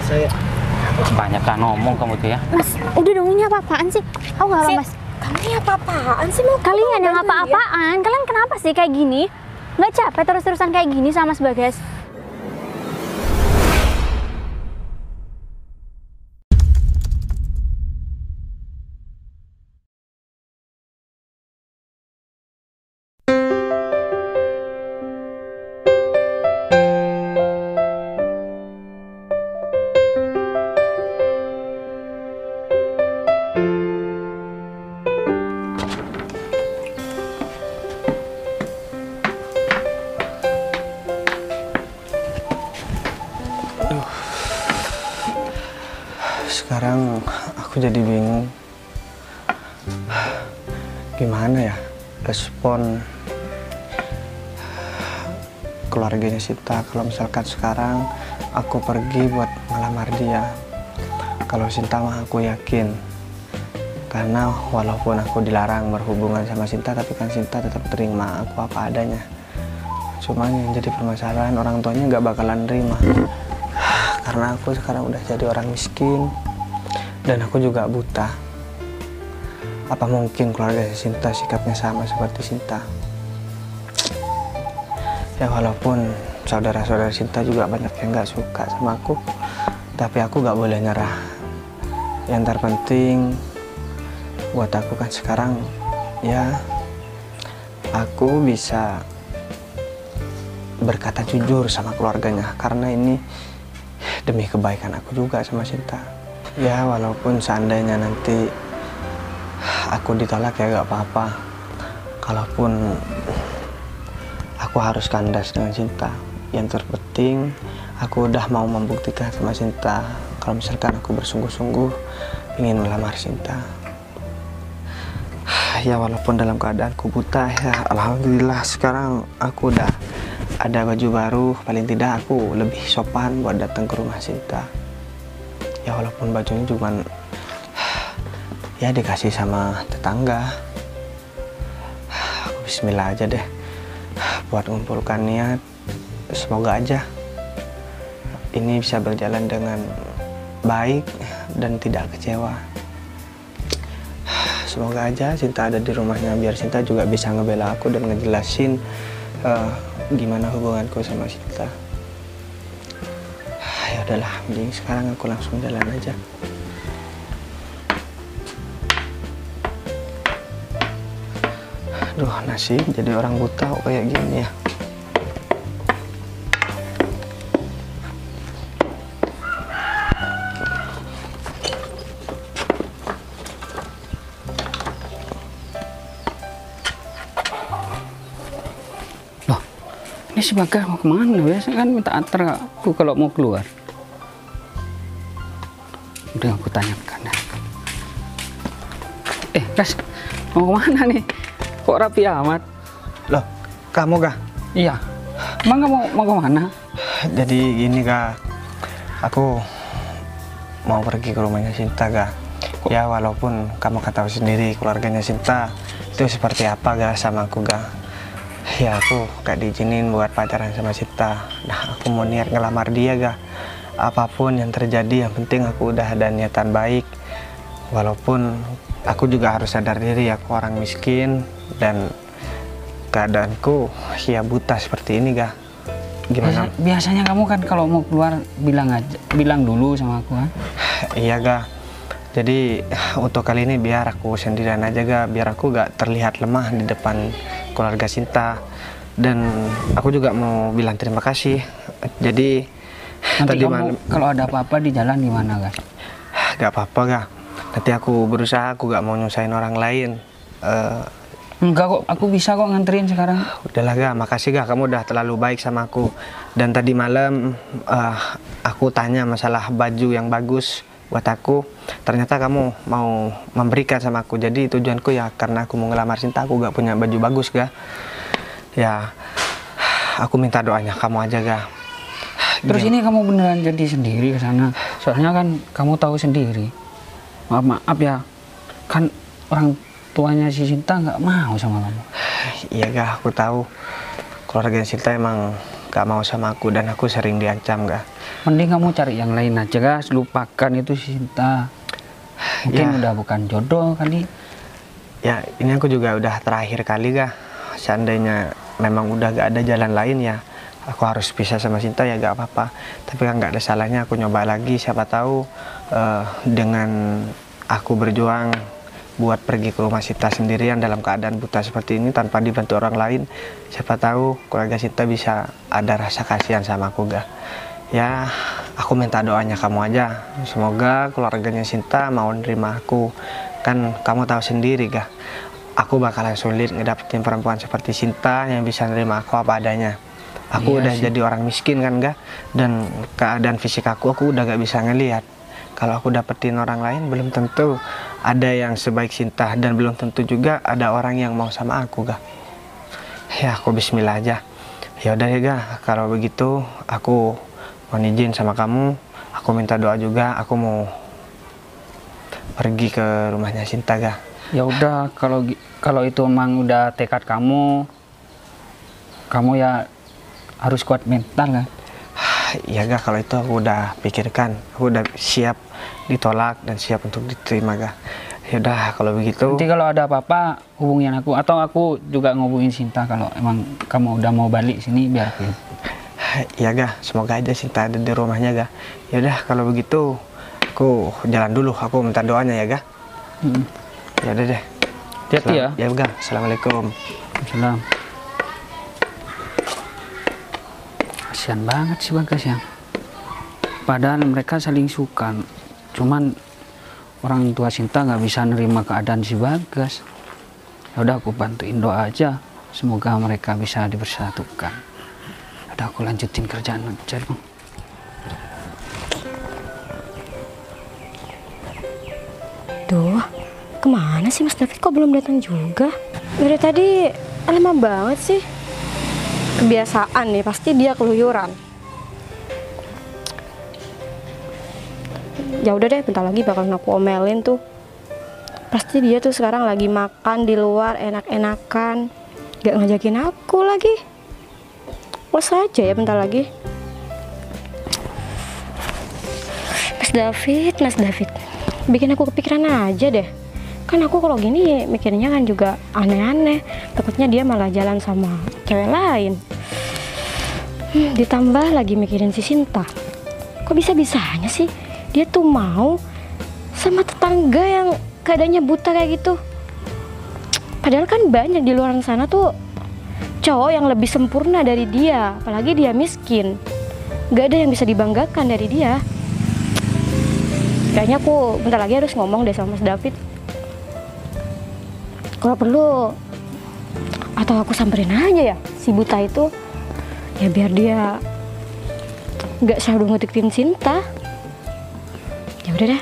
Saya Banyak kan ngomong kamu tuh ya. Mas, udah dong, ini apa-apaan sih? Aku nggak apa, Mas. Kamu ini apa-apaan sih? Mau Kalian yang apa-apaan? Kalian kenapa sih kayak gini? Nggak capek terus-terusan kayak gini sama Mas Bagas? Sekarang aku jadi bingung gimana ya respon keluarganya Sinta kalau misalkan sekarang aku pergi buat ngelamar dia. Kalau Sinta mah aku yakin, karena walaupun aku dilarang berhubungan sama Sinta, tapi kan Sinta tetap terima aku apa adanya. Cuman yang jadi permasalahan, orang tuanya nggak bakalan terima karena aku sekarang udah jadi orang miskin dan aku juga buta. Apa mungkin keluarga Sinta sikapnya sama seperti Sinta? Ya walaupun saudara-saudara Sinta juga banyak yang gak suka sama aku, tapi aku gak boleh nyerah. Yang terpenting buat aku kan sekarang ya aku bisa berkata jujur sama keluarganya, karena ini demi kebaikan aku juga sama Sinta. Ya walaupun seandainya nanti aku ditolak ya gak apa-apa. Kalaupun aku harus kandas dengan Sinta, yang terpenting aku udah mau membuktikan sama Sinta kalau misalkan aku bersungguh-sungguh ingin melamar Sinta. Ya walaupun dalam keadaanku buta, ya alhamdulillah sekarang aku udah ada baju baru. Paling tidak aku lebih sopan buat datang ke rumah Sinta. Ya walaupun bajunya cuman ya dikasih sama tetangga. Aku bismillah aja deh buat mengumpulkan niat. Semoga aja ini bisa berjalan dengan baik dan tidak kecewa. Semoga aja Sinta ada di rumahnya, biar Sinta juga bisa ngebela aku dan ngejelasin gimana hubunganku sama Sinta. Ya udahlah, mending sekarang aku langsung jalan aja. Aduh, nasib jadi orang buta kok kayak gini ya. Loh, ini si Bagas mau kemana? Biasanya kan minta antar aku kalau mau keluar. Udah aku tanyakan ya. Gas, mau kemana nih? Kok rapi amat? Loh, kamu kah? Iya. Emang kamu mau kemana? Jadi gini kak, aku mau pergi ke rumahnya Sinta kak. Ya walaupun kamu tahu sendiri keluarganya Sinta itu seperti apa kak sama aku kak. Ya aku gak diizinin buat pacaran sama Sinta. Nah aku mau niat ngelamar dia kak. Apapun yang terjadi yang penting aku udah ada niatan baik. Walaupun aku juga harus sadar diri aku orang miskin dan keadaanku ya buta seperti ini kak. Gimana? Biasanya kamu kan kalau mau keluar bilang dulu sama aku kan? Iya kak. Jadi untuk kali ini biar aku sendirian aja kak, biar aku gak terlihat lemah di depan keluarga Sinta. Dan aku juga mau bilang terima kasih. Jadi nanti tadi kamu malam kalau ada apa-apa di jalan gimana kak? gak apa-apa kak. Nanti aku berusaha, aku gak mau nyusahin orang lain. Enggak kok, aku bisa kok nganterin sekarang. Udahlah kak, makasih kak, kamu udah terlalu baik sama aku. Dan tadi malam aku tanya masalah baju yang bagus buat aku. Ternyata kamu mau memberikan sama aku. Jadi tujuanku ya karena aku mau ngelamar Sinta, aku gak punya baju bagus kak. Ya aku minta doanya kamu aja kak. Terus ini kamu beneran jadi sendiri ke sana? Soalnya kan kamu tahu sendiri. Maaf ya, kan orang tuanya si Sinta nggak mau sama kamu. Iya kak, aku tahu keluarga Sinta emang gak mau sama aku dan aku sering diancam gak. Mending kamu cari yang lain aja guys, lupakan itu Sinta. Mungkin udah bukan jodoh kali. Ya ini aku juga udah terakhir kali gak. Seandainya memang udah gak ada jalan lain ya aku harus pisah sama Sinta ya gak apa-apa. Tapi kan gak ada salahnya aku nyoba lagi, siapa tahu dengan aku berjuang buat pergi ke rumah Sinta sendirian dalam keadaan buta seperti ini tanpa dibantu orang lain, siapa tahu keluarga Sinta bisa ada rasa kasihan sama aku gak. Ya aku minta doanya kamu aja, semoga keluarganya Sinta mau nerima aku. Kan kamu tahu sendiri gak, aku bakalan sulit ngedapetin perempuan seperti Sinta yang bisa nerima aku apa adanya. Aku udah jadi orang miskin kan gak, dan keadaan fisik aku udah gak bisa ngelihat. Kalau aku dapetin orang lain belum tentu ada yang sebaik Sinta, dan belum tentu juga ada orang yang mau sama aku gak. Ya aku bismillah aja. Ya udah ya gak, kalau begitu aku mohon izin sama kamu, aku minta doa juga, aku mau pergi ke rumahnya Sinta gak. Ya udah, kalau itu emang udah tekad kamu ya harus kuat mental kan. Ya gak, kalau itu aku udah pikirkan, aku udah siap ditolak dan siap untuk diterima gak. Ya udah kalau begitu. Nanti kalau ada apa-apa hubungin aku, atau aku juga ngubungin Sinta kalau emang kamu udah mau balik sini biar aku. Ya gak, semoga aja Sinta ada di rumahnya gak. Ya udah kalau begitu aku jalan dulu, aku minta doanya ya gak. Ya udah deh. Hati-hati ya. Ya gak, assalamualaikum. Salam. Kasihan banget sih Bagas ya. Padahal mereka saling suka, cuman orang tua Sinta nggak bisa nerima keadaan si Bagas. Ya udah aku bantuin doa aja, semoga mereka bisa dipersatukan. Udah aku lanjutin kerjaan aja Bang. Duh, kemana sih Mas David, kok belum datang juga? Dari tadi lama banget sih. Kebiasaan nih, pasti dia keluyuran. Ya udah deh, bentar lagi bakalan aku omelin tuh. Pasti dia tuh sekarang lagi makan di luar enak-enakan, gak ngajakin aku lagi. Los aja ya bentar lagi. Mas David, bikin aku kepikiran aja deh. Kan aku kalau gini mikirnya kan juga aneh-aneh, takutnya dia malah jalan sama cewek lain. Ditambah lagi mikirin si Sinta, kok bisa-bisanya sih dia tuh mau sama tetangga yang keadaannya buta kayak gitu. Padahal kan banyak di luar sana tuh cowok yang lebih sempurna dari dia, apalagi dia miskin, gak ada yang bisa dibanggakan dari dia. Kayaknya aku bentar lagi harus ngomong deh sama Mas David. Kalau perlu, atau aku samperin aja ya si buta itu, ya biar dia nggak selalu ngedeketin Sinta. Ya udah deh,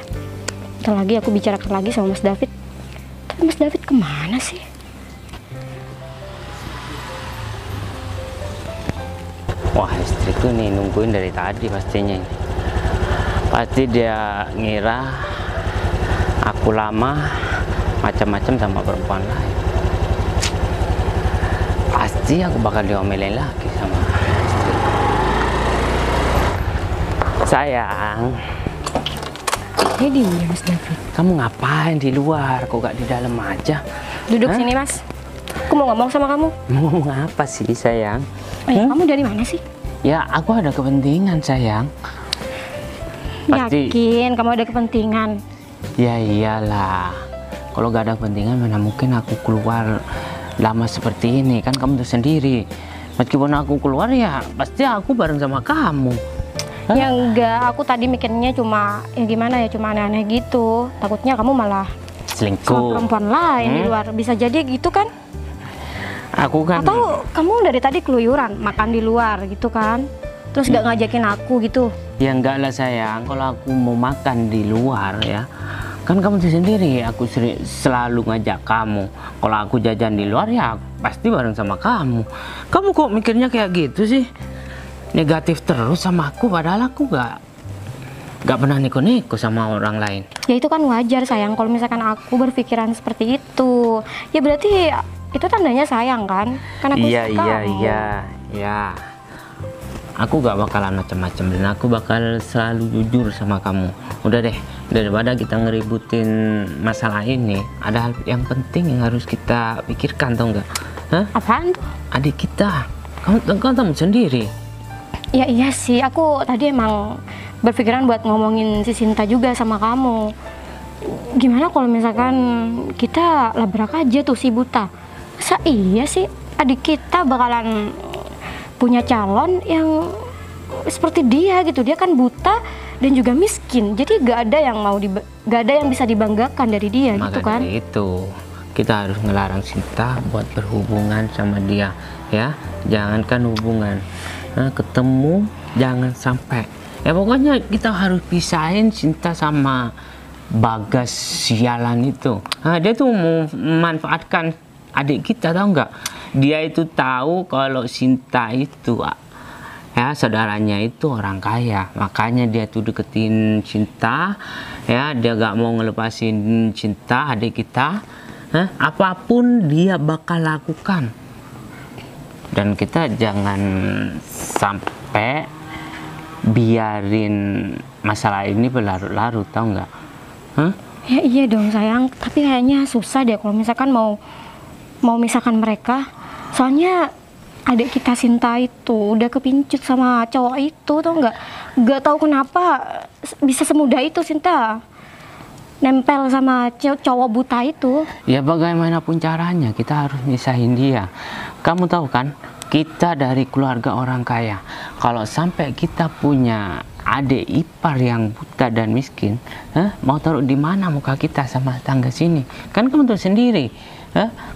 bentar lagi aku bicarakan lagi sama Mas David. Tapi Mas David kemana sih? Wah, istriku nih nungguin dari tadi pastinya. Pasti dia ngira aku lama macam-macam sama perempuan lain. Pasti aku bakal diomelin lagi sama istri. Sayang, Ini dia Mas David. kamu ngapain di luar? Kok gak di dalam aja? Duduk Hah? sini Mas. Aku mau ngomong sama kamu. Mau ngomong apa sih sayang? Kamu dari mana sih? Ya aku ada kepentingan sayang. Pasti. Yakin kamu ada kepentingan? Ya iyalah. Kalau gak ada kepentingan mana mungkin aku keluar lama seperti ini. Kan kamu tuh sendiri. Meskipun aku keluar ya pasti aku bareng sama kamu. Hah? Ya enggak, aku tadi mikirnya cuma ya gimana ya, cuma aneh-aneh gitu. Takutnya kamu malah sama Selingkuh. perempuan lain di luar. Bisa jadi gitu kan? Aku kan Atau kamu dari tadi keluyuran makan di luar gitu kan? Terus gak ngajakin aku gitu? ya enggak lah sayang. Kalau aku mau makan di luar ya, kan kamu tuh sendiri. Aku selalu ngajak kamu. Kalau aku jajan di luar ya pasti bareng sama kamu. Kamu kok mikirnya kayak gitu sih? Negatif terus sama aku, padahal aku gak pernah neko-neko sama orang lain. Ya itu kan wajar sayang, kalau misalkan aku berpikiran seperti itu. Ya berarti itu tandanya sayang kan? Karena aku Iya suka kamu. iya. aku gak bakalan macam-macam dan aku bakal selalu jujur sama kamu. Udah deh, daripada kita ngeributin masalah ini, ada hal yang penting yang harus kita pikirkan, tau nggak? Hah? Apaan tuh? Adik kita, kamu tahu sendiri. Ya iya sih, aku tadi emang berpikiran buat ngomongin si Sinta juga sama kamu. Gimana kalau misalkan kita labrak aja tuh si buta? Masa iya sih adik kita bakalan punya calon yang seperti dia gitu? Dia kan buta dan juga miskin, jadi gak ada yang bisa dibanggakan dari dia. Maka gitu kan? dari itu kita harus ngelarang Sinta buat berhubungan sama dia, ya. Jangankan hubungan, ketemu jangan sampai. Ya pokoknya kita harus pisahin Sinta sama Bagas sialan itu. Dia tuh mau memanfaatkan adik kita, tahu nggak? Dia itu tahu kalau Sinta itu ya saudaranya itu orang kaya, makanya dia tuh deketin Sinta, ya. Dia gak mau ngelepasin Sinta adik kita. Apapun dia bakal lakukan, dan kita jangan sampai biarin masalah ini berlarut-larut, tahu nggak? Ya iya dong sayang, tapi kayaknya susah deh kalau misalkan mau misalkan mereka. Soalnya adik kita Sinta itu udah kepincut sama cowok itu, tau nggak tahu kenapa bisa semudah itu Sinta nempel sama cowok buta itu. Ya bagaimanapun caranya kita harus misahin dia. Kamu tahu kan, kita dari keluarga orang kaya. Kalau sampai kita punya adik ipar yang buta dan miskin, mau taruh di mana muka kita sama tangga sini? Kan kamu tahu sendiri,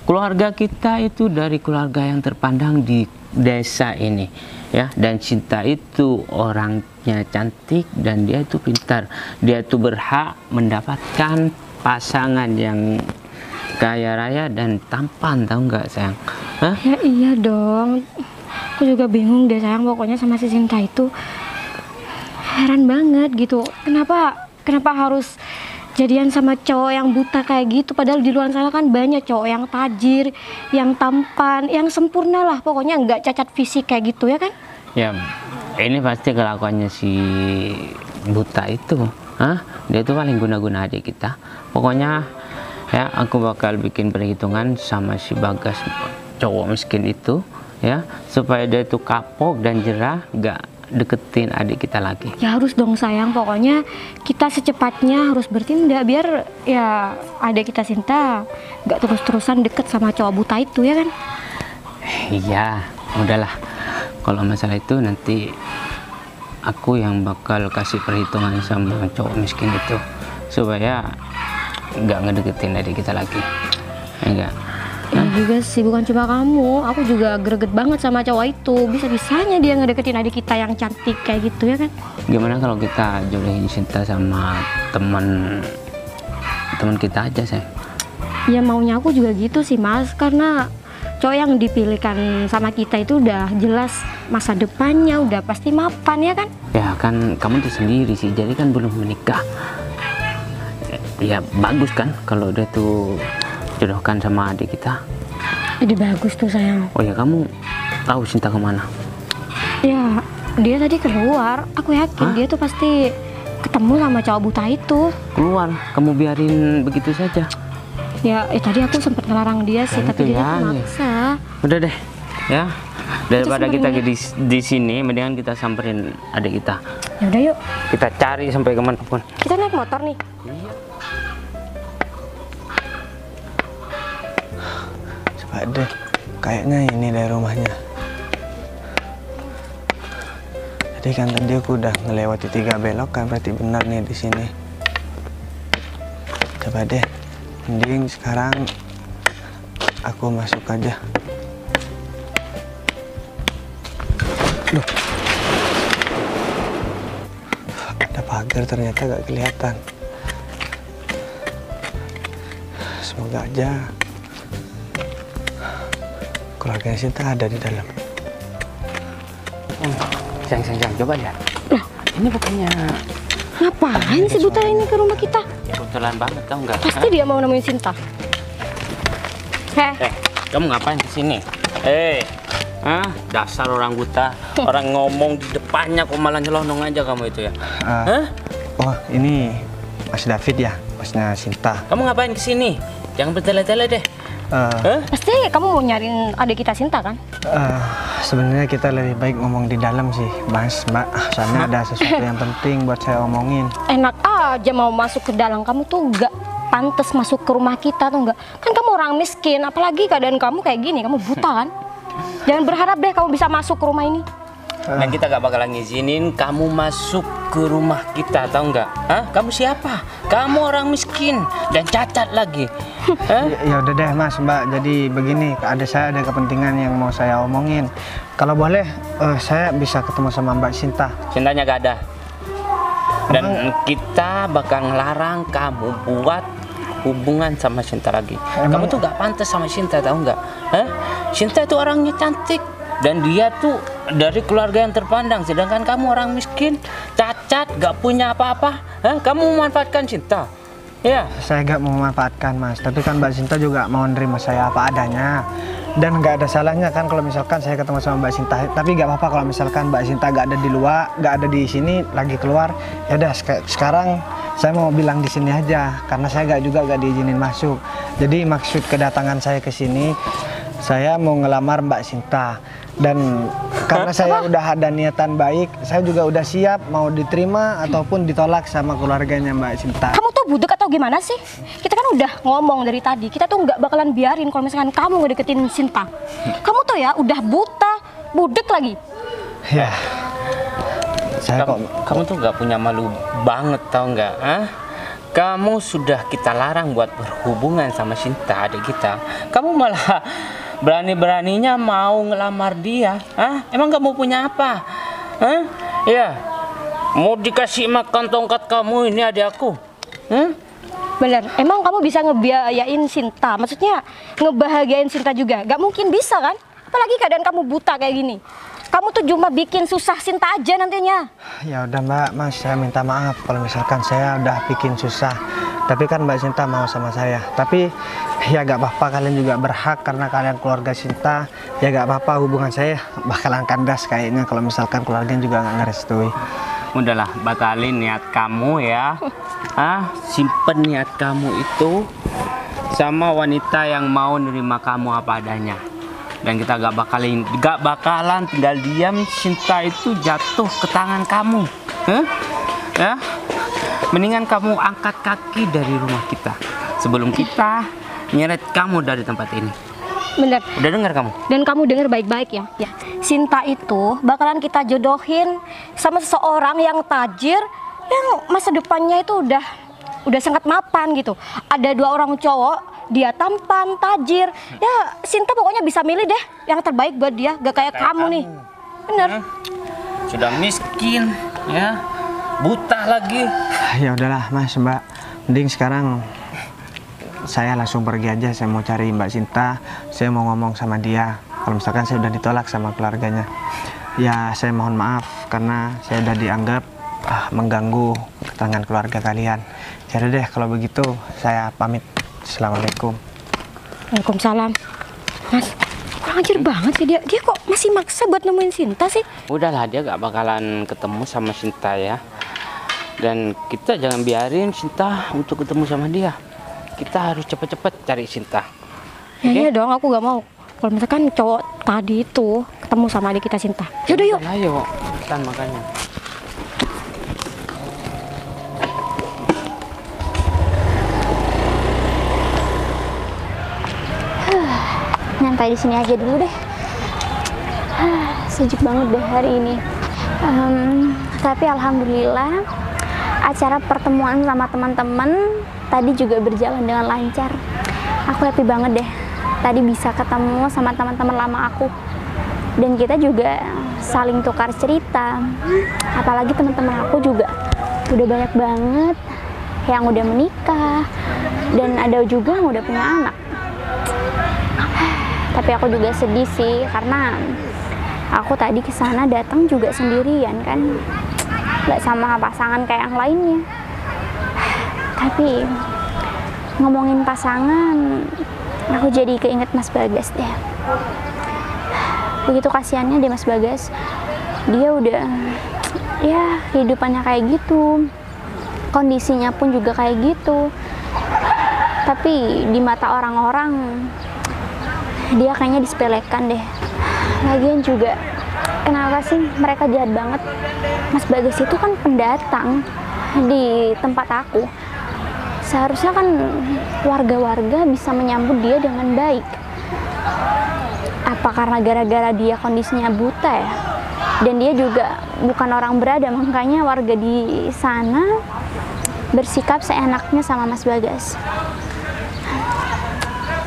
keluarga kita itu dari keluarga yang terpandang di desa ini, ya. Dan Sinta itu orangnya cantik dan dia itu pintar. Dia itu berhak mendapatkan pasangan yang kaya raya dan tampan, tahu nggak sayang? Ya iya dong, aku juga bingung deh sayang pokoknya sama si Sinta itu. Heran banget gitu, kenapa harus jadian sama cowok yang buta kayak gitu, padahal di luar sana kan banyak cowok yang tajir, yang tampan, yang sempurna lah, pokoknya nggak cacat fisik kayak gitu, ya kan? Ya, ini pasti kelakuannya si buta itu. Dia itu paling guna-guna adik kita. Pokoknya ya, aku bakal bikin perhitungan sama si Bagas cowok miskin itu, ya, supaya dia itu kapok dan jerah, nggak deketin adik kita lagi. Ya harus dong sayang, pokoknya kita secepatnya harus bertindak biar ya adik kita Sinta nggak terus-terusan deket sama cowok buta itu, ya kan? Iya, udahlah. Kalau masalah itu nanti aku yang bakal kasih perhitungan sama cowok miskin itu supaya nggak ngedeketin adik kita lagi. Enggak. Ya juga sih, bukan cuma kamu, aku juga greget banget sama cowok itu. Bisa-bisanya dia ngedeketin adik kita yang cantik kayak gitu, ya kan? Gimana kalau kita jodohin Sinta sama teman kita aja, sayang? Ya maunya aku juga gitu sih mas, karena cowok yang dipilihkan sama kita itu udah jelas masa depannya, udah pasti mapan, ya kan? Ya kan kamu tuh sendiri sih, jadi kan belum menikah. Ya bagus kan kalau udah tuh jodohkan sama adik kita. Jadi bagus tuh sayang. Oh ya, kamu tahu Sinta kemana? Ya dia tadi keluar, aku yakin dia tuh pasti ketemu sama cowok buta itu. Keluar? Kamu biarin begitu saja? Ya tadi aku sempat ngelarang dia sih, tapi dia tuh maksa. Udah deh, ya. Daripada kita di sini, mendingan kita samperin adik kita. Ya udah yuk. Kita cari sampai kemanapun. Kita naik motor nih. Coba deh, kayaknya ini dari rumahnya. Jadi kan tadi aku udah ngelewati 3 belok kan, berarti benar nih di sini. Coba deh, mending sekarang aku masuk aja. Loh, ada pagar ternyata gak kelihatan. Semoga aja keluarga Sinta ada di dalam. Sayang, coba lihat. Loh, ini bukannya ngapain si buta ini ke rumah kita? kebetulan banget, tau nggak? Pasti dia mau nemuin Sinta. Kamu ngapain kesini? Dasar orang buta. Orang ngomong di depannya kok malah nyelonong aja kamu itu ya. Oh, ini Mas David ya, Masnya Sinta. Kamu ngapain kesini? Jangan bertele-tele deh. Pasti kamu mau nyariin adik kita Sinta kan? Sebenarnya kita lebih baik ngomong di dalam sih, Mas, Mbak. Soalnya ada sesuatu yang penting buat saya omongin. Enak aja mau masuk ke dalam, kamu tuh gak pantas masuk ke rumah kita tuh enggak. Kan kamu orang miskin, apalagi keadaan kamu kayak gini, kamu buta kan? Jangan berharap deh kamu bisa masuk ke rumah ini. Dan kita gak bakalan ngizinin kamu masuk ke rumah kita, tahu nggak? Kamu siapa? Kamu orang miskin dan cacat lagi. Ya udah deh Mas, Mbak. Jadi begini, saya ada kepentingan yang mau saya omongin. Kalau boleh, saya bisa ketemu sama Mbak Sinta. Cintanya gak ada. Dan kita bakal ngelarang kamu buat hubungan sama Sinta lagi. Kamu tuh gak pantas sama Sinta, tahu nggak? Sinta itu orangnya cantik dan dia tuh dari keluarga yang terpandang, sedangkan kamu orang miskin, cacat, gak punya apa-apa. Kamu memanfaatkan Sinta. Ya. Saya gak mau memanfaatkan Mas, tapi kan Mbak Sinta juga mau nerima saya apa adanya. Dan nggak ada salahnya kan kalau misalkan saya ketemu sama Mbak Sinta. Tapi nggak apa-apa kalau misalkan Mbak Sinta nggak ada di luar, nggak ada di sini, lagi keluar. Ya udah, sekarang saya mau bilang di sini aja, karena saya nggak diizinin masuk. Jadi maksud kedatangan saya ke sini, saya mau ngelamar Mbak Sinta. Dan karena saya udah ada niatan baik, saya juga udah siap mau diterima ataupun ditolak sama keluarganya Mbak Sinta. Kamu tuh budek atau gimana sih? Kita kan udah ngomong dari tadi, kita tuh nggak bakalan biarin kalau misalkan kamu ngedeketin Sinta. Kamu tuh ya udah buta, budek lagi. Ya, kamu tuh nggak punya malu banget, tau nggak? Kamu sudah kita larang buat berhubungan sama Sinta, adik kita. Kamu malah berani-beraninya mau ngelamar dia. Emang kamu punya apa? Ya, mau dikasih makan tongkat kamu ini adik aku. Bener, emang kamu bisa ngebiayain Sinta? Maksudnya ngebahagiain Sinta juga? Gak mungkin bisa kan? Apalagi keadaan kamu buta kayak gini. Kamu tuh cuma bikin susah Sinta aja nantinya. Ya udah Mbak, Mas, saya minta maaf kalau misalkan saya udah bikin susah. Tapi kan Mbak Sinta mau sama saya. Tapi ya gak apa-apa, kalian juga berhak karena kalian keluarga Sinta. Ya gak apa-apa, hubungan saya bakalan kandas kayaknya kalau misalkan keluarga juga nggak ngerestui. Udahlah, batalin niat kamu ya. Simpen niat kamu itu sama wanita yang mau nerima kamu apa adanya. Dan kita gak bakalan tinggal diam Sinta itu jatuh ke tangan kamu. Ya, mendingan kamu angkat kaki dari rumah kita sebelum kita nyeret kamu dari tempat ini. Bener. Udah dengar kamu? Dan kamu dengar baik-baik ya. Sinta itu bakalan kita jodohin sama seseorang yang tajir, yang masa depannya itu udah sangat mapan gitu. Ada 2 orang cowok, dia tampan, tajir. Ya, Sinta pokoknya bisa milih deh yang terbaik buat dia, gak kayak kamu nih. Bener. Sudah miskin, ya, buta lagi. Ya udahlah Mas, Mbak, mending sekarang saya langsung pergi aja. Saya mau cari Mbak Sinta, saya mau ngomong sama dia. Kalau misalkan saya udah ditolak sama keluarganya, ya saya mohon maaf karena saya udah dianggap mengganggu ketenangan keluarga kalian. Jadi deh kalau begitu saya pamit. Assalamualaikum. Waalaikumsalam. Mas, kurang ajar banget sih dia. Dia kok masih maksa buat nemuin Sinta sih? Udahlah, dia gak bakalan ketemu sama Sinta ya. Dan kita jangan biarin Sinta untuk ketemu sama dia. Kita harus cepet-cepet cari Sinta. Ya iya dong, aku gak mau. Kalau misalkan cowok tadi itu ketemu sama adik kita Sinta. Yaudah yuk. Ayo, kita makanya. Nyantai di sini aja dulu deh. Sejuk banget deh hari ini. Tapi alhamdulillah acara pertemuan sama teman-teman tadi juga berjalan dengan lancar. Aku happy banget deh. Tadi bisa ketemu sama teman-teman lama aku. Dan kita juga saling tukar cerita. Apalagi teman-teman aku juga udah banyak banget yang udah menikah dan ada juga yang udah punya anak. Tapi aku juga sedih sih karena aku tadi ke sana datang juga sendirian kan, nggak sama pasangan kayak yang lainnya. Tapi ngomongin pasangan, aku jadi keinget Mas Bagas deh. begitu kasihannya deh Mas Bagas. Dia udah ya hidupannya kayak gitu, kondisinya pun juga kayak gitu, tapi di mata orang-orang dia kayaknya disepelekan deh. Lagian juga kenapa sih mereka jahat banget? Mas Bagas itu kan pendatang di tempat aku. Seharusnya kan warga-warga bisa menyambut dia dengan baik. Apa karena gara-gara dia kondisinya buta ya? Dan dia juga bukan orang berada, makanya warga di sana bersikap seenaknya sama Mas Bagas.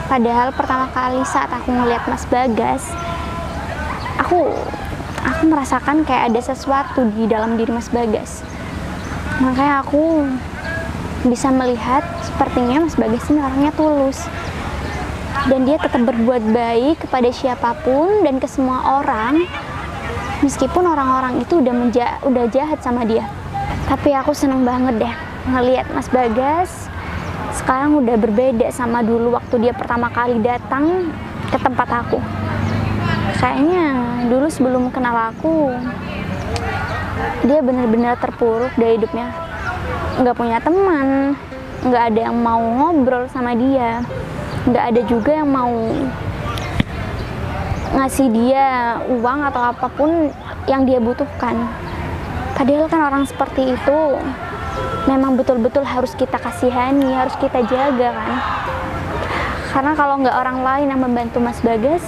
Padahal pertama kali saat aku ngeliat Mas Bagas, aku merasakan kayak ada sesuatu di dalam diri Mas Bagas. Makanya aku bisa melihat sepertinya Mas Bagas ini orangnya tulus. Dan dia tetap berbuat baik kepada siapapun dan ke semua orang, meskipun orang-orang itu udah jahat sama dia. Tapi aku seneng banget deh ngelihat Mas Bagas sekarang udah berbeda sama dulu waktu dia pertama kali datang ke tempat aku. Kayaknya dulu sebelum kenal aku, dia benar-benar terpuruk dari hidupnya. Nggak punya teman, nggak ada yang mau ngobrol sama dia, nggak ada juga yang mau ngasih dia uang atau apapun yang dia butuhkan. Padahal kan orang seperti itu memang betul-betul harus kita kasihani, harus kita jaga kan. Karena kalau nggak orang lain yang membantu Mas Bagas,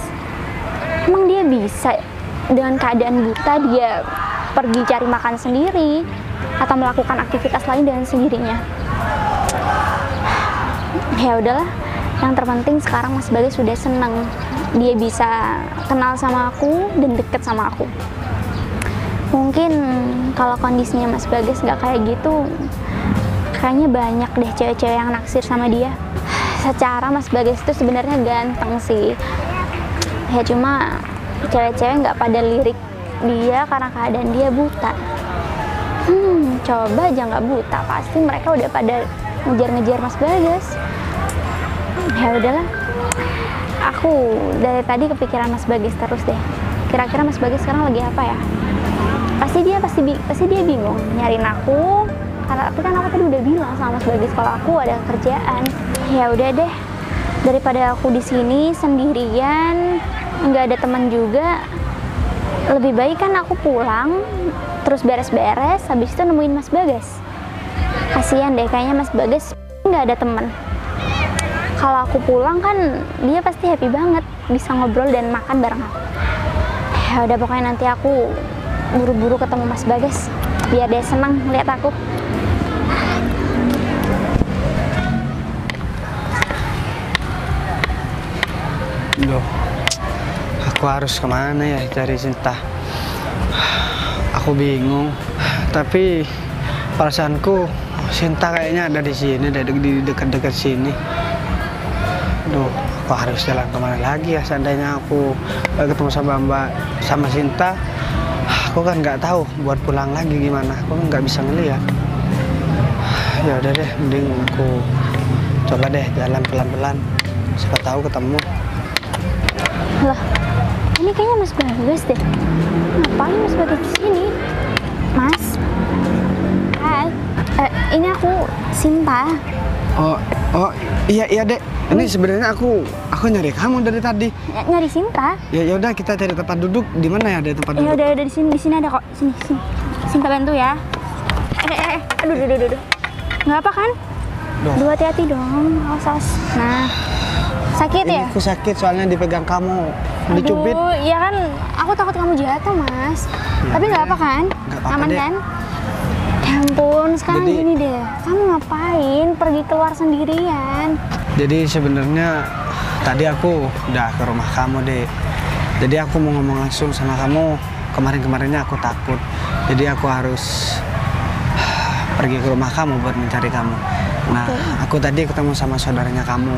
emang dia bisa dengan keadaan buta dia pergi cari makan sendiri atau melakukan aktivitas lain dengan sendirinya. Ya udahlah, yang terpenting sekarang Mas Bagas sudah seneng dia bisa kenal sama aku dan deket sama aku. Mungkin kalau kondisinya Mas Bagas nggak kayak gitu, kayaknya banyak deh cewek-cewek yang naksir sama dia. Secara Mas Bagas itu sebenarnya ganteng sih, ya cuma cewek-cewek nggak pada lirik dia karena keadaan dia buta. Coba aja nggak buta, pasti mereka udah pada ngejar-ngejar Mas Bagas. Ya udahlah, aku dari tadi kepikiran Mas Bagas terus deh. Kira-kira Mas Bagas sekarang lagi apa ya? Pasti dia bingung nyariin aku. Karena tapi kan aku tadi udah bilang sama Mas Bagas kalau aku ada kerjaan. Ya udah deh, daripada aku di sini sendirian, nggak ada teman juga, lebih baik kan aku pulang, terus beres-beres, habis itu nemuin Mas Bagas. Kasian deh, kayaknya Mas Bagas nggak ada teman. Kalau aku pulang kan dia pasti happy banget bisa ngobrol dan makan bareng aku. Ya udah, pokoknya nanti aku buru-buru ketemu Mas Bagas biar dia senang lihat aku. Duh, aku harus kemana ya cari Sinta? Aku bingung. Tapi perasaanku Sinta kayaknya ada di sini, di dekat-dekat sini. Duh, aku harus jalan kemana lagi ya? Seandainya aku ketemu sama Sinta, aku kan nggak tahu buat pulang lagi gimana. Aku kan nggak bisa ngeliat. Ya udah deh, mending aku coba deh jalan pelan-pelan. Siapa tahu ketemu. Loh, ini kayaknya Mas Bagas deh. Ngapain Mas Bagas di sini? Mas, hai. Ini aku Sinta. Oh, iya dek. Ini sebenarnya aku nyari kamu dari tadi. Nyari Sinta? Ya udah, kita cari tempat duduk. Di mana ya ada tempat duduk? Ya udah di sini ada kok. Sini. Sinta bantu ya. Aduh. Nggak apa kan? Duh, hati-hati dong. Awas. Nah, sakit ya? Aku sakit soalnya dipegang kamu, dicubit. Aduh, iya kan. Aku takut kamu jatuh, Mas. Ya, tapi nggak apa kan? Nggak apa-apa, aman deh. Kan? Ya ampun, sekarang gini deh. Kamu ngapain pergi keluar sendirian? Jadi sebenarnya tadi aku udah ke rumah kamu, Dek. Jadi aku mau ngomong langsung sama kamu. Kemarin-kemarinnya aku takut. Jadi aku harus pergi ke rumah kamu buat mencari kamu. Nah, aku tadi ketemu sama saudaranya kamu.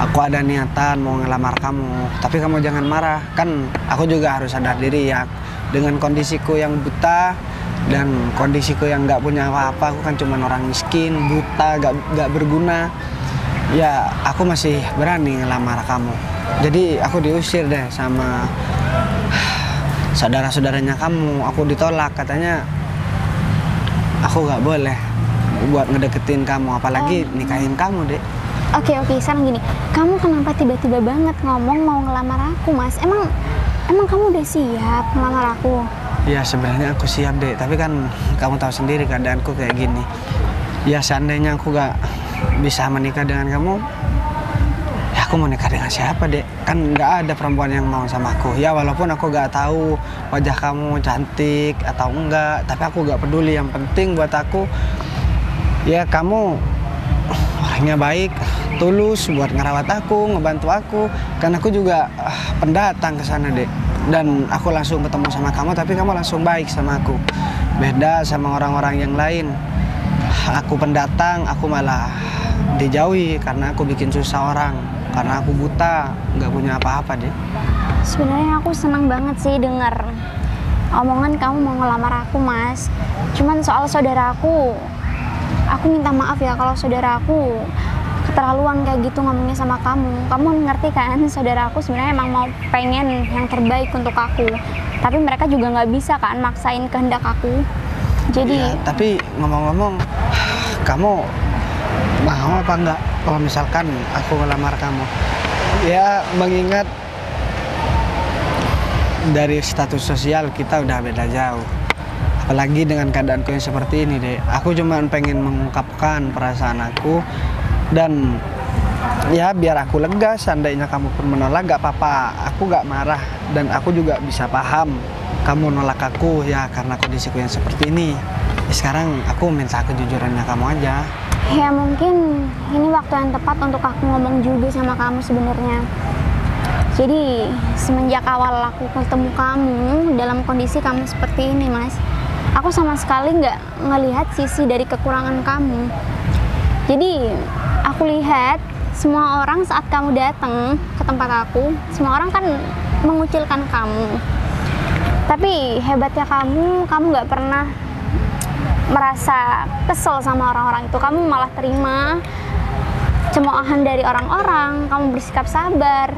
Aku ada niatan mau ngelamar kamu, tapi kamu jangan marah. Kan aku juga harus sadar diri ya. Dengan kondisiku yang buta dan kondisiku yang nggak punya apa-apa, aku kan cuma orang miskin, buta, nggak berguna. Ya, aku masih berani ngelamar kamu. Jadi aku diusir deh sama saudara-saudaranya kamu. Aku ditolak, katanya aku nggak boleh buat ngedeketin kamu, apalagi nikahin kamu, Dek. Oke, sekarang gini, kamu kenapa tiba-tiba banget ngomong mau ngelamar aku, Mas? Emang kamu udah siap ngelamar aku? Ya sebenarnya aku siap, Dek, tapi kan kamu tahu sendiri keadaanku kayak gini. Ya seandainya aku gak bisa menikah dengan kamu, ya aku mau nikah dengan siapa, Dek? Kan gak ada perempuan yang mau sama aku. Ya walaupun aku gak tahu wajah kamu cantik atau enggak, tapi aku gak peduli. Yang penting buat aku, ya kamu orangnya baik, tulus buat ngerawat aku, ngebantu aku. Kan aku juga pendatang ke sana, Dek. Dan aku langsung ketemu sama kamu, tapi kamu langsung baik sama aku. Beda sama orang-orang yang lain. Aku pendatang, aku malah dijauhi karena aku bikin susah orang. Karena aku buta, nggak punya apa-apa, Dek. Sebenarnya aku senang banget sih denger omongan kamu mau ngelamar aku, Mas. Cuman soal saudara aku minta maaf ya kalau saudara aku keterlaluan kayak gitu ngomongnya sama kamu. Kamu ngerti kan, saudara aku sebenarnya emang mau pengen yang terbaik untuk aku. Tapi mereka juga nggak bisa kan maksain kehendak aku. Jadi ya, tapi ngomong-ngomong, kamu mau apa enggak kalau misalkan aku ngelamar kamu? Ya mengingat dari status sosial kita udah beda jauh. Apalagi dengan keadaanku yang seperti ini, Dek. Aku cuma pengen mengungkapkan perasaan aku. Dan ya biar aku lega, seandainya kamu pun menolak gak apa-apa, aku gak marah. Dan aku juga bisa paham kamu nolak aku ya karena kondisiku yang seperti ini. Ya, sekarang aku minta kejujurannya kamu aja. ya mungkin ini waktu yang tepat untuk aku ngomong juga sama kamu sebenarnya. Jadi semenjak awal aku ketemu kamu dalam kondisi kamu seperti ini, Mas, aku sama sekali nggak ngelihat sisi dari kekurangan kamu. Jadi aku lihat semua orang saat kamu datang ke tempat aku, semua orang kan mengucilkan kamu. Tapi hebatnya kamu nggak pernah merasa kesel sama orang-orang itu. Kamu malah terima cemoohan dari orang-orang, kamu bersikap sabar.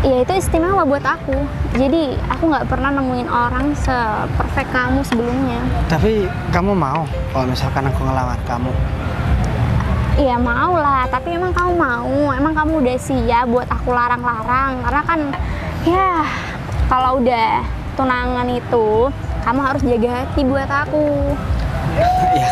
Ya itu istimewa buat aku. Jadi aku nggak pernah nemuin orang se-perfect kamu sebelumnya. Tapi kamu mau kalau misalkan aku ngelamar kamu? Iya mau lah, tapi emang kamu mau? Emang kamu udah siap buat aku larang-larang? Karena kan ya kalau udah tunangan itu kamu harus jaga hati buat aku. Ya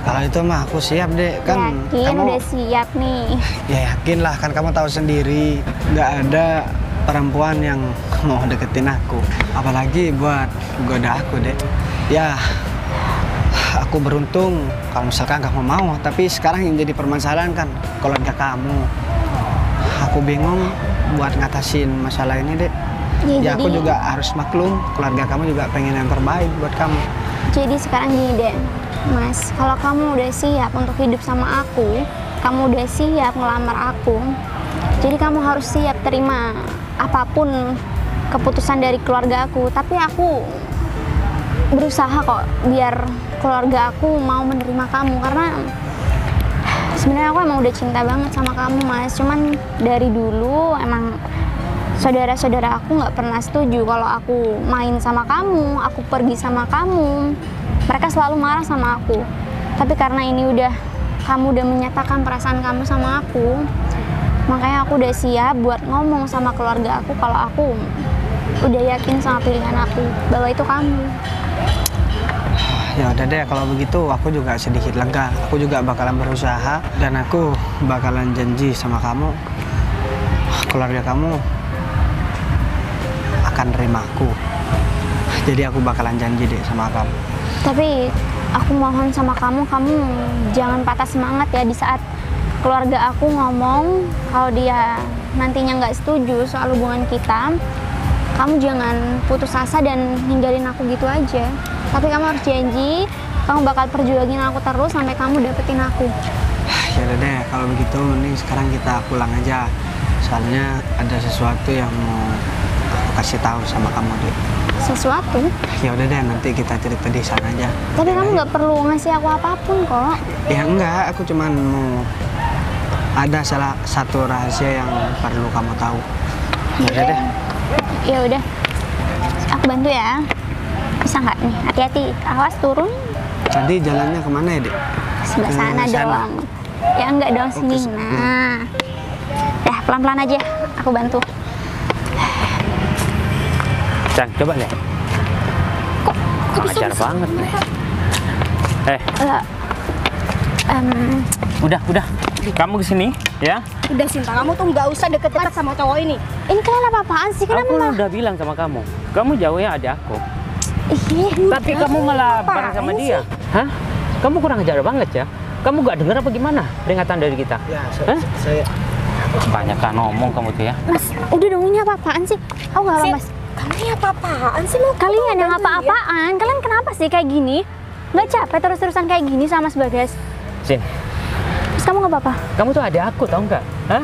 kalau itu mah aku siap, Dek. Kan yakin kamu udah siap nih? Ya yakin lah, kan kamu tahu sendiri nggak ada perempuan yang mau deketin aku, apalagi buat goda aku, Dek. Ya aku beruntung kalau misalkan kamu mau, tapi sekarang yang jadi permasalahan kan keluarga kamu. Aku bingung buat ngatasin masalah ini, Dek. Ya aku juga harus maklum, keluarga kamu juga pengen yang terbaik buat kamu. Jadi sekarang gini deh, Mas, kalau kamu udah siap untuk hidup sama aku, kamu udah siap ngelamar aku, jadi kamu harus siap terima apapun keputusan dari keluarga aku. Tapi aku berusaha kok biar keluarga aku mau menerima kamu, karena sebenarnya aku emang udah cinta banget sama kamu, Mas. Cuman dari dulu emang saudara-saudara aku nggak pernah setuju kalau aku main sama kamu, aku pergi sama kamu. Mereka selalu marah sama aku. Tapi karena ini kamu udah menyatakan perasaan kamu sama aku, makanya aku udah siap buat ngomong sama keluarga aku kalau aku udah yakin sama pilihan aku, bahwa itu kamu. Ya udah deh, kalau begitu aku juga sedikit lega. Aku juga bakalan berusaha dan aku bakalan janji sama kamu, keluarga kamu akan terima aku. Jadi aku bakalan janji deh sama kamu. Tapi aku mohon sama kamu jangan patah semangat ya di saat keluarga aku ngomong kalau dia nantinya nggak setuju soal hubungan kita. Kamu jangan putus asa dan ninggalin aku gitu aja. Tapi kamu harus janji, kamu bakal perjuangin aku terus sampai kamu dapetin aku. Ya udah deh, kalau begitu mending sekarang kita pulang aja. Soalnya ada sesuatu yang mau aku kasih tahu sama kamu deh. Sesuatu? Ya udah deh, nanti kita cerita di sana aja. Tapi kamu nggak perlu ngasih aku apapun kok. Ya enggak, aku cuman mau ada salah satu rahasia yang perlu kamu tahu. Ya deh. Ya udah, aku bantu ya. Bisa nggak nih? Hati-hati, awas turun. Nanti jalannya kemana ya, Dek? Sebelah sana dong. Ya enggak dong, sini. Nah, ya pelan-pelan aja. Aku bantu. Cang, coba deh. Kok bisa? Ajar banget nih. Udah. Kamu kesini, ya? Udah Sinta, kamu tuh nggak usah deket-deket sama cowok ini. Ini kalian apa-apaan sih? Kenapa Aku malah? udah bilang sama kamu jauhnya ada aku. Ih, Tapi kamu malah bareng sama dia. Hah? Kamu kurang ajar banget ya? Kamu gak dengar apa gimana peringatan dari kita? Ya, Hah? saya Banyak kan ngomong kamu tuh ya. Mas, udah dong, ini apa-apaan sih? Aku nggak apa, Mas. Kamu ini apa-apaan sih? Mau Kalian yang apa-apaan? Kalian kenapa sih kayak gini? Nggak capek terus-terusan kayak gini sama Mas Bagas? Sin, Mas, kamu nggak apa-apa? kamu tuh ada aku tau nggak? Hah?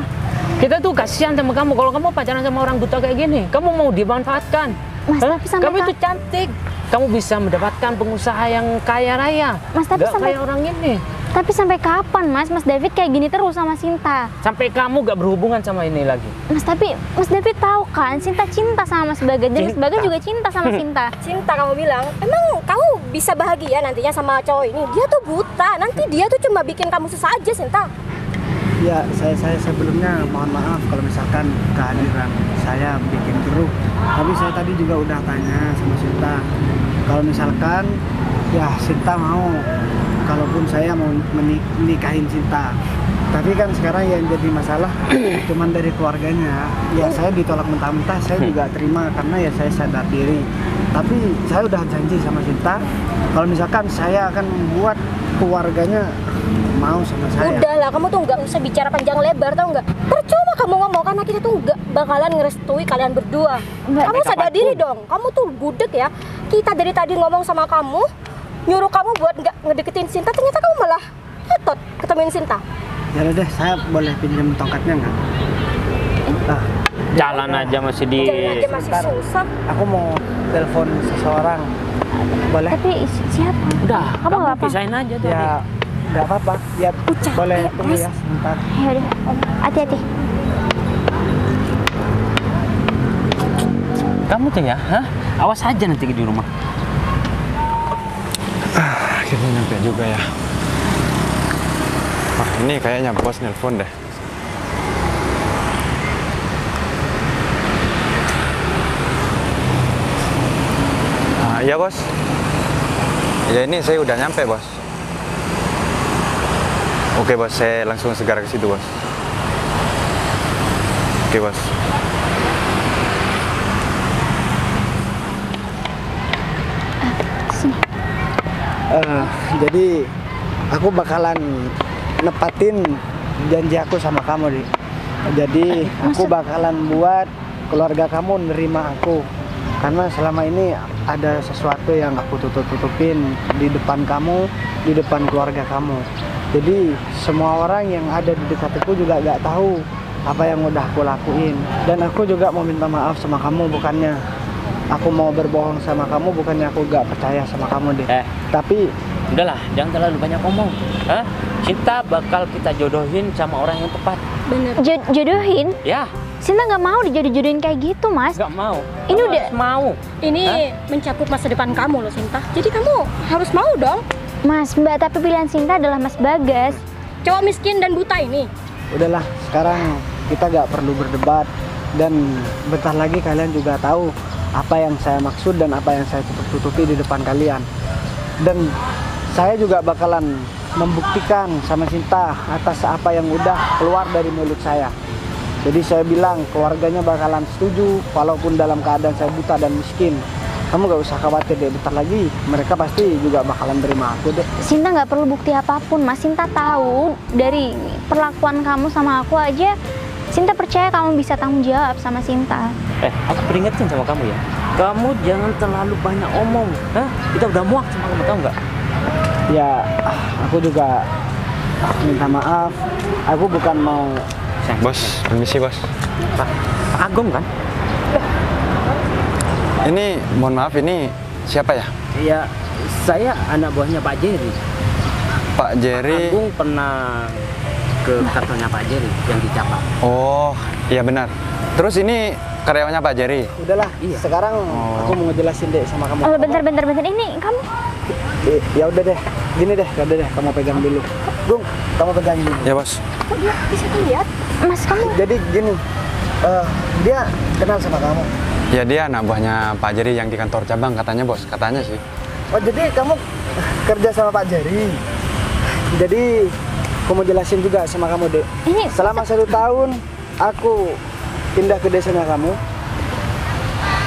Kita tuh kasihan sama kamu. Kalau kamu pacaran sama orang buta kayak gini, kamu mau dimanfaatkan. Mas, Hah? tapi sampai Kamu itu cantik. Kamu bisa mendapatkan pengusaha yang kaya raya. Mas, tapi Nggak sampai- kayak orang ini. Tapi sampai kapan, Mas? Mas David kayak gini terus sama Sinta. Sampai kamu gak berhubungan sama ini lagi. Mas, tapi Mas David tahu kan, Sinta cinta sama Mas Bagas. Dan Mas Cinta. Bagas juga cinta sama Sinta. Cinta kamu bilang, emang kamu bisa bahagia nantinya sama cowok ini? Dia tuh buta, nanti dia tuh cuma bikin kamu susah aja, Sinta. Ya, saya sebelumnya mohon maaf kalau misalkan kehadiran saya bikin keruh. Tapi saya tadi juga udah tanya sama Sinta. Kalau misalkan ya Sinta mau, kalaupun saya mau menikahin Sinta. Tapi kan sekarang yang jadi masalah cuman dari keluarganya. Ya saya ditolak mentah-mentah, saya juga terima karena ya saya sadar diri. Tapi saya udah janji sama Sinta, kalau misalkan saya akan membuat keluarganya mau sama saya. Udahlah, kamu tuh nggak usah bicara panjang lebar, tau nggak? Percuma kamu ngomong, karena kita tuh nggak bakalan ngerestui kalian berdua. Kamu sadar diri dong, kamu tuh budek ya. Kita dari tadi ngomong sama kamu, nyuruh kamu buat nggak ngedeketin Sinta, ternyata kamu malah ngotot ketemuin Sinta. Ya udah deh, saya boleh pinjam tongkatnya nggak? Nah, Jalan aja masih di... Jalan aja masih susah. aku mau telepon seseorang. Boleh? Tapi siapa? Udah, Kamu kamu nggak apa? pisahin aja tuh. Ya, nggak apa-apa. Ya, boleh tunggu ya sebentar. Ya udah, hati-hati. Kamu tuh ya, hah? Awas aja nanti di rumah. Akhirnya nyampe juga ya. Wah, ini kayaknya bos nelpon deh. Iya bos. Ya ini saya udah nyampe bos. Oke bos, saya langsung segera ke situ bos. Oke bos. Jadi aku bakalan nepatin janji aku sama kamu, Di. Jadi aku bakalan buat keluarga kamu nerima aku. Karena selama ini ada sesuatu yang aku tutup-tutupin di depan kamu, di depan keluarga kamu. Jadi semua orang yang ada di dekat aku juga gak tahu apa yang udah aku lakuin. Dan aku juga mau minta maaf sama kamu, bukannya aku mau berbohong sama kamu, bukannya aku gak percaya sama kamu, deh. Tapi Udahlah, jangan terlalu banyak ngomong. Hah? Cinta bakal kita jodohin sama orang yang tepat. Bener. Jodohin? Ya, Sinta nggak mau dijodoh-jodohin kayak gitu, Mas. nggak mau. Ini Kamu udah- harus mau. Ini mencakup masa depan kamu loh, Sinta. Jadi kamu harus mau dong. Mas, Mbak, tapi pilihan Sinta adalah Mas Bagas. Cowok miskin dan buta ini. udahlah, sekarang kita gak perlu berdebat. Dan bentar lagi kalian juga tahu apa yang saya maksud dan apa yang saya tutup-tutupi di depan kalian. Dan saya juga bakalan membuktikan sama Sinta atas apa yang udah keluar dari mulut saya. Jadi saya bilang keluarganya bakalan setuju walaupun dalam keadaan saya buta dan miskin. Kamu gak usah khawatir deh, bentar lagi mereka pasti juga bakalan terima aku deh. Sinta nggak perlu bukti apapun, Mas. Sinta tahu dari perlakuan kamu sama aku aja. Sinta percaya kamu bisa tanggung jawab sama Sinta. Aku peringetin sama kamu ya. Kamu jangan terlalu banyak omong. Hah? Kita udah muak sama kamu, tahu nggak? Ya, aku juga minta maaf. Aku bukan mau. Bos, permisi bos. Pak Agum kan? Ini mohon maaf, ini siapa ya? Iya, saya anak buahnya Pak Jerry. Pak Jerry. Agung pernah ke kantornya Pak Jerry yang di cabang. Oh, iya benar. Terus ini karyawannya Pak Jerry? Udahlah, sekarang aku mau ngejelasin deh sama kamu. Bentar. Ini kamu Ya udah deh, gini deh, kamu pegang dulu. Gung, kamu pegang dulu. Ya bos. kok dia bisa lihat? Mas kamu Jadi gini, dia kenal sama kamu. Ya dia anak buahnya Pak Jerry yang di kantor cabang katanya bos, katanya sih. Oh jadi kamu kerja sama Pak Jerry. Jadi aku mau jelasin juga sama kamu dek. ini Selama 1 tahun aku pindah ke desanya kamu.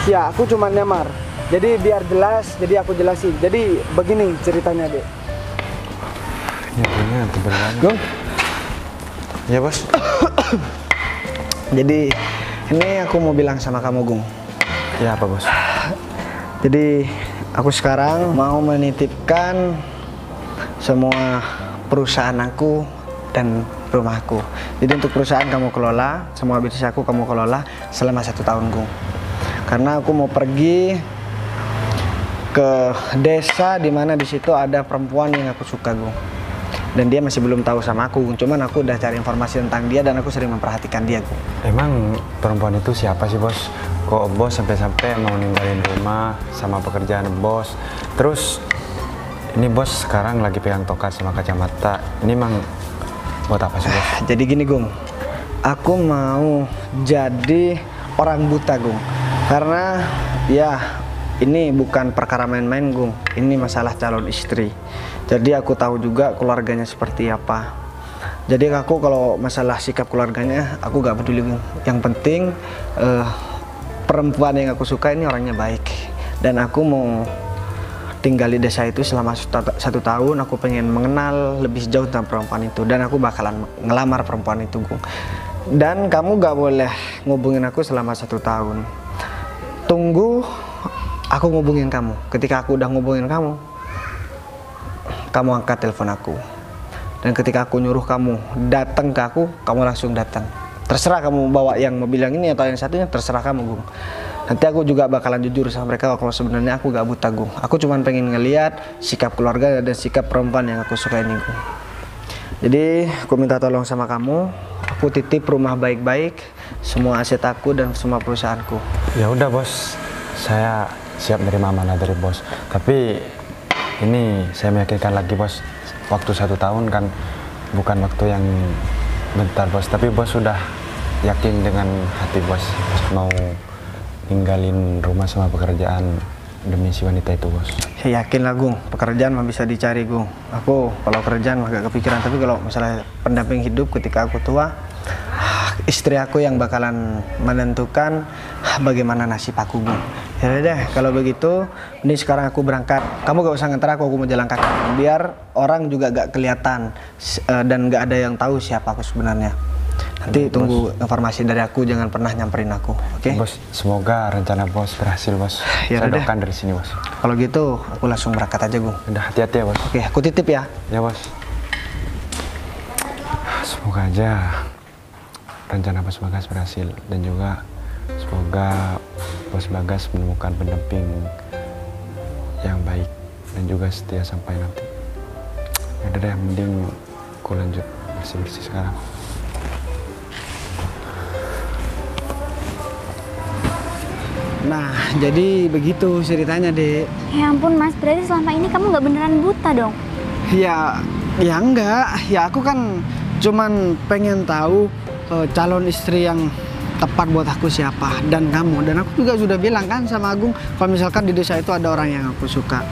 Ya aku cuma nyamar. Jadi biar jelas, jadi aku jelasin. Jadi begini ceritanya dek. Ini punya tebel banget. Gung, Ya bos. jadi ini aku mau bilang sama kamu Gung. Ya apa bos? Jadi aku sekarang mau menitipkan semua perusahaan aku dan rumahku. Jadi untuk perusahaan kamu kelola, semua bisnis aku kamu kelola selama 1 tahun Gung. Karena aku mau pergi ke desa di mana di situ ada perempuan yang aku suka Gung. Dan dia masih belum tahu sama aku Gung. Cuman aku udah cari informasi tentang dia dan aku sering memperhatikan dia Gung. Emang perempuan itu siapa sih bos? Kok bos sampai-sampai mau ninggalin rumah sama pekerjaan bos? Terus ini bos sekarang lagi pegang tongkat sama kacamata. Ini emang buat apa sih bos? Jadi gini Gung, aku mau jadi orang buta Gung. Karena ya ini bukan perkara main-main Gung. Ini masalah calon istri. Jadi aku tahu juga keluarganya seperti apa. Jadi aku kalau masalah sikap keluarganya aku gak peduli Gung. Yang penting perempuan yang aku suka ini orangnya baik. Dan aku mau tinggal di desa itu selama 1 tahun. Aku pengen mengenal lebih jauh tentang perempuan itu. Dan aku bakalan ngelamar perempuan itu Gung. Dan kamu gak boleh ngubungin aku selama 1 tahun. Tunggu aku ngubungin kamu. Ketika aku udah ngubungin kamu, kamu angkat telepon aku. Dan ketika aku nyuruh kamu datang ke aku, kamu langsung datang. Terserah kamu bawa yang mobil yang ini atau yang satunya, terserah kamu Gung. Nanti aku juga bakalan jujur sama mereka kalau sebenarnya aku gak buta Gung. Aku cuma pengen ngeliat sikap keluarga dan sikap perempuan yang aku suka ini Gung. Jadi aku minta tolong sama kamu. Aku titip rumah baik-baik, semua aset aku dan semua perusahaanku. Ya udah bos, saya siap menerima amanah dari bos. Tapi ini saya meyakinkan lagi bos, waktu 1 tahun kan bukan waktu yang bentar bos. Tapi bos sudah yakin dengan hati bos mau ninggalin rumah sama pekerjaan demi si wanita itu bos. Ya, yakin lah Gung, pekerjaan mah bisa dicari Gung. Aku kalau kerjaan mah gak kepikiran, tapi kalau misalnya pendamping hidup ketika aku tua, istri aku yang bakalan menentukan bagaimana nasib aku Gung. Ya udah deh, kalau begitu ini sekarang aku berangkat. Kamu gak usah nganter aku mau jalan kaki. Biar orang juga gak kelihatan dan gak ada yang tahu siapa aku sebenarnya. Nanti tunggu informasi dari aku, jangan pernah nyamperin aku, oke? Bos, semoga rencana bos berhasil bos. Ya saya udah. doakan dari sini bos. Kalau gitu aku langsung berangkat aja Gung. Udah hati-hati ya bos. Oke, aku titip ya. Ya bos. Semoga aja rencana bos Bagas berhasil dan juga semoga bos Bagas menemukan pendamping yang baik dan juga setia sampai nanti. Ya udah deh, mending aku lanjut bersih-bersih sekarang. Nah, jadi begitu ceritanya, Dek. Ya ampun Mas, berarti selama ini kamu nggak beneran buta dong? Ya enggak. Ya aku kan cuman pengen tahu calon istri yang tepat buat aku siapa dan kamu. Dan aku juga sudah bilang kan sama Agung kalau misalkan di desa itu ada orang yang aku suka.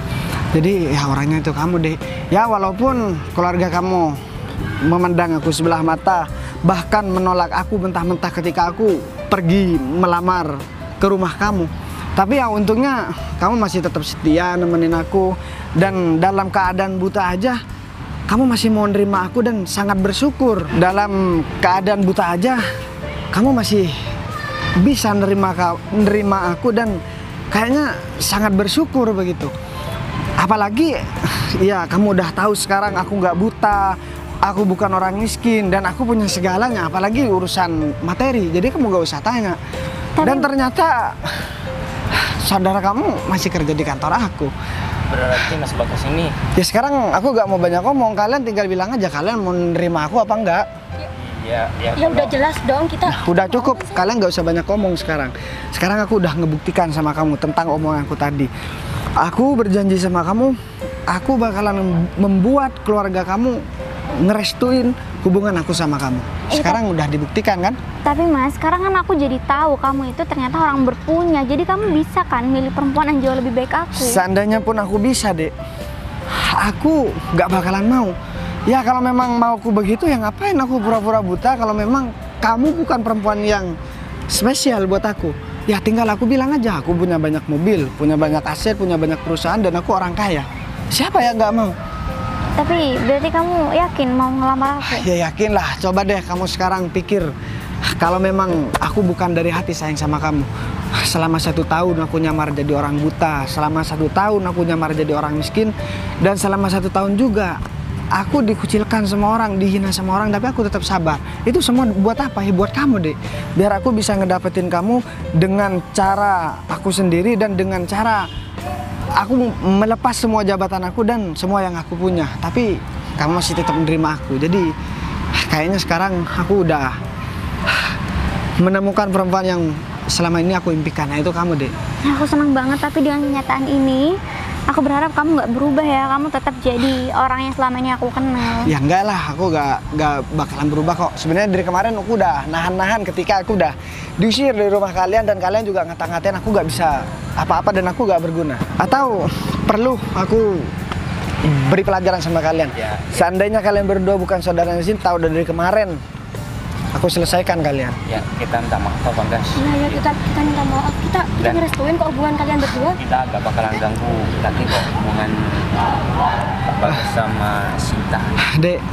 Jadi ya orangnya itu kamu, Dek. Ya walaupun keluarga kamu memandang aku sebelah mata, bahkan menolak aku mentah-mentah ketika aku pergi melamar ke rumah kamu. Tapi ya untungnya kamu masih tetap setia nemenin aku. Dan dalam keadaan buta aja kamu masih mau nerima aku dan sangat bersyukur. Dalam keadaan buta aja kamu masih bisa nerima aku dan kayaknya sangat bersyukur begitu. Apalagi ya kamu udah tahu sekarang aku nggak buta, aku bukan orang miskin dan aku punya segalanya, apalagi urusan materi. Jadi kamu gak usah tanya. Dan ternyata saudara kamu masih kerja di kantor aku. Berarti Mas Bagas ini Ya sekarang aku gak mau banyak ngomong, kalian tinggal bilang aja kalian mau nerima aku apa enggak. Ya Ya udah jelas dong kita. Udah cukup, kalian nggak usah banyak ngomong sekarang. Sekarang aku udah ngebuktikan sama kamu tentang omonganku tadi. Aku berjanji sama kamu, aku bakalan membuat keluarga kamu ngerestuin hubungan aku sama kamu. Sekarang udah dibuktikan kan? Tapi Mas, sekarang kan aku jadi tahu kamu itu ternyata orang berpunya. Jadi kamu bisa kan milih perempuan yang jauh lebih baik aku. Seandainya pun aku bisa, Dek, aku nggak bakalan mau. Ya kalau memang mau aku begitu, ya ngapain aku pura-pura buta kalau memang kamu bukan perempuan yang spesial buat aku. Ya tinggal aku bilang aja, aku punya banyak mobil, punya banyak aset, punya banyak perusahaan, dan aku orang kaya. Siapa yang nggak mau? Tapi berarti kamu yakin mau ngelamar aku? Ya yakin lah, coba deh kamu sekarang pikir. Kalau memang aku bukan dari hati sayang sama kamu, selama 1 tahun aku nyamar jadi orang buta, selama 1 tahun aku nyamar jadi orang miskin, dan selama 1 tahun juga aku dikucilkan sama orang, dihina sama orang, tapi aku tetap sabar. Itu semua buat apa? Ya buat kamu, Dek. Biar aku bisa ngedapetin kamu dengan cara aku sendiri dan dengan cara aku melepas semua jabatan aku dan semua yang aku punya. Tapi kamu masih tetap menerima aku. Jadi kayaknya sekarang aku udah menemukan perempuan yang selama ini aku impikan. Nah itu kamu, Dek. Aku senang banget, tapi dengan kenyataan ini aku berharap kamu nggak berubah ya. Kamu tetap jadi orang yang selama ini aku kenal. Ya enggak lah, aku nggak bakalan berubah kok. Sebenarnya dari kemarin aku udah nahan-nahan ketika aku udah diusir dari rumah kalian, dan kalian juga ngata-ngatain aku nggak bisa apa-apa dan aku nggak berguna. Atau perlu aku beri pelajaran sama kalian. Seandainya kalian berdua bukan saudara Sinta, udah dari kemarin aku selesaikan kalian. Ya, kita minta maaf Bang Gas. Nah ya kita minta maaf. Kita ngerestuin kok hubungan kalian berdua. Kita gak bakalan ganggu lagi kok hubungan Bagas sama Sinta. Dek,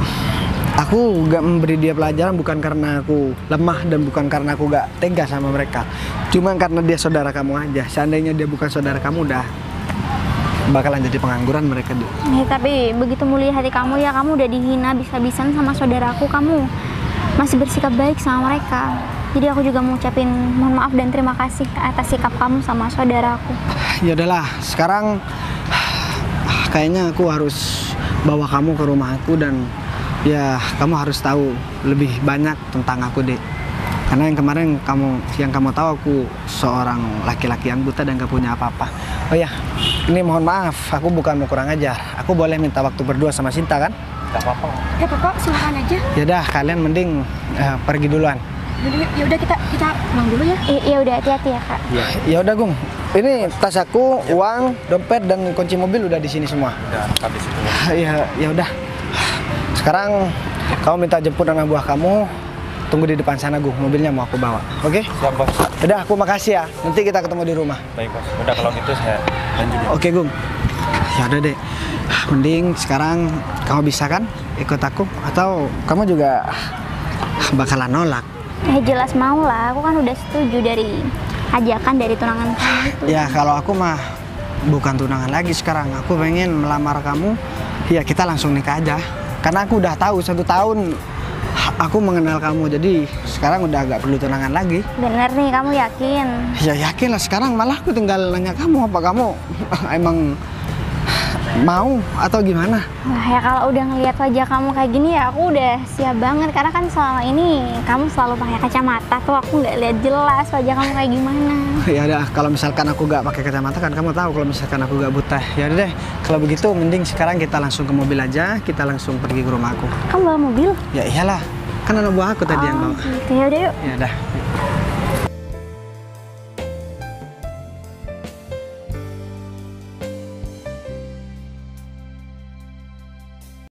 aku gak memberi dia pelajaran bukan karena aku lemah dan bukan karena aku gak tega sama mereka. Cuma karena dia saudara kamu aja. Seandainya dia bukan saudara kamu, udah bakalan jadi pengangguran mereka, Dek. Tapi begitu mulia hati kamu ya, kamu udah dihina bisa-bisan sama saudaraku, kamu masih bersikap baik sama mereka. Jadi aku juga mau ucapin mohon maaf dan terima kasih atas sikap kamu sama saudaraku. Ya udahlah, sekarang kayaknya aku harus bawa kamu ke rumah aku, dan ya kamu harus tahu lebih banyak tentang aku, Dek. Karena yang kemarin kamu tahu aku seorang laki-laki yang buta dan gak punya apa-apa. Oh ya, ini mohon maaf, aku bukan mau kurang ajar. Aku boleh minta waktu berdua sama Sinta kan? Gak apa-apa. Ya Bapak silakan aja. Ya udah, kalian mending pergi duluan. Ya udah kita pulang dulu ya. Ya udah, hati-hati ya Kak. Ya udah, Gung. Ini tas aku, uang, dompet dan kunci mobil udah di sini semua. Udah habis itu. Ya udah. Sekarang kamu minta jemput anak buah kamu. Tunggu di depan sana, Gung. Mobilnya mau aku bawa. Oke? Siap, Bos. Udah, aku makasih ya. Nanti kita ketemu di rumah. Baik, Bos. Udah kalau gitu saya lanjut. Oke, Gung. Ya udah, Dek. Mending sekarang kamu bisa kan ikut aku, atau kamu juga bakalan nolak? Jelas mau lah, aku kan udah setuju dari ajakan dari tunangan kamu itu. Ya kalau aku mah bukan tunangan lagi sekarang. Aku pengen melamar kamu. Ya kita langsung nikah aja. Karena aku udah tahu 1 tahun aku mengenal kamu. Jadi sekarang udah agak perlu tunangan lagi. Bener nih, kamu yakin? Ya yakin lah, sekarang malah aku tinggal nanya kamu, apa kamu emang mau atau gimana? Wah ya kalau udah ngeliat wajah kamu kayak gini ya aku udah siap banget. Karena kan selama ini kamu selalu pakai kacamata tuh, aku nggak lihat jelas wajah kamu kayak gimana. Ya udah, kalau misalkan aku nggak pakai kacamata kan kamu tahu kalau misalkan aku nggak buta. Ya udah deh, kalau begitu mending sekarang kita langsung ke mobil aja, kita langsung pergi ke rumah aku. Kamu bawa mobil? Ya iyalah, kan anak buah aku tadi yang bawa. Gitu. Ya udah yuk. Ya udah.